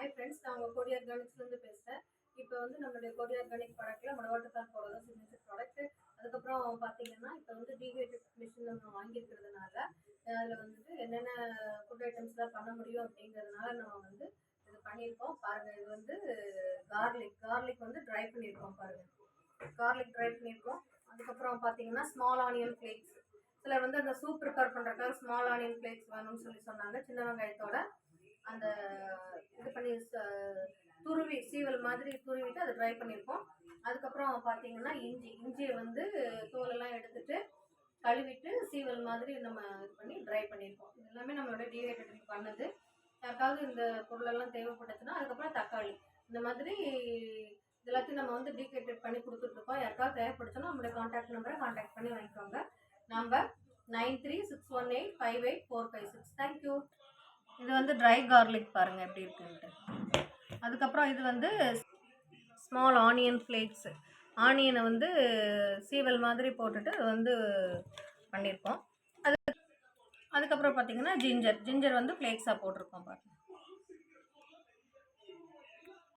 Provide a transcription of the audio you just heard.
Hi friends, நான் உங்கள் கோடி ஆர்கானிக்ஸ்லேருந்து பேசுகிறேன். இப்போ வந்து நம்மளுடைய கோடி ஆர்கானிக் ப்ராடக்ட்டில் மடவாட்டுக்கால் பவுடர் தான் சிக்னேச்சர் ப்ராடக்ட். அதுக்கப்புறம் பார்த்தீங்கன்னா, இப்போ வந்து டீஹைட்ரேட் மிஷின் நம்ம வாங்கியிருக்கிறதுனால அதில் வந்துட்டு என்னென்ன ஃபுட் ஐட்டம்ஸ்லாம் பண்ண முடியும் அப்படிங்கிறதுனால நம்ம வந்து இது பண்ணியிருக்கோம். பாருங்கள், இது வந்து கார்லிக் வந்து ட்ரை பண்ணியிருக்கோம். பாருங்கள், கார்லிக் ட்ரை பண்ணியிருக்கோம். அதுக்கப்புறம் பார்த்தீங்கன்னா ஸ்மால் ஆனியன் ஃப்ளேக்ஸ். சிலர் வந்து அந்த சூப் ப்ரிப்பேர் பண்ணுறதுக்காக ஸ்மால் ஆனியன் ஃப்ளேக்ஸ் வேணும்னு சொல்லி சொன்னாங்க. சின்ன வெங்காயத்தோட அந்த இது பண்ணி துருவி சீவல் மாதிரி துருவிட்டு அதை ட்ரை பண்ணியிருக்கோம். அதுக்கப்புறம் பார்த்தீங்கன்னா இஞ்சியை வந்து தோலெல்லாம் எடுத்துட்டு கழுவிட்டு சீவல் மாதிரி நம்ம இது பண்ணி ட்ரை பண்ணியிருக்கோம். இது எல்லாமே நம்மளோட டீஹைட்ரேட்டிங் பண்ணது. யாருக்காவது இந்த பொருளெல்லாம் தேவைப்பட்டுச்சுன்னா அதுக்கப்புறம் தக்காளி இந்த மாதிரி எல்லாத்தையும் நம்ம வந்து டீஹைட்ரேட் பண்ணி கொடுத்துட்ருக்கோம். யாருக்காவது தேவைப்படுச்சுன்னா நம்மளுடைய கான்டாக்ட் நம்பரை கான்டாக்ட் பண்ணி வாங்கிக்கோங்க. நம்பர் 9361858456. தேங்க்யூ. இது வந்து ட்ரை கார்லிக் பாருங்கள் எப்படி இருக்குன்ட்டு. அதுக்கப்புறம் இது வந்து ஸ்மால் ஆனியன் ஃப்ளேக்ஸு. ஆனியனை வந்து சீவல் மாதிரி போட்டுட்டு அது வந்து பண்ணியிருக்கோம். அதுக்கப்புறம் பார்த்திங்கன்னா ஜிஞ்சர் வந்து ஃப்ளேக்ஸாக போட்டிருக்கோம் பாருங்கள்.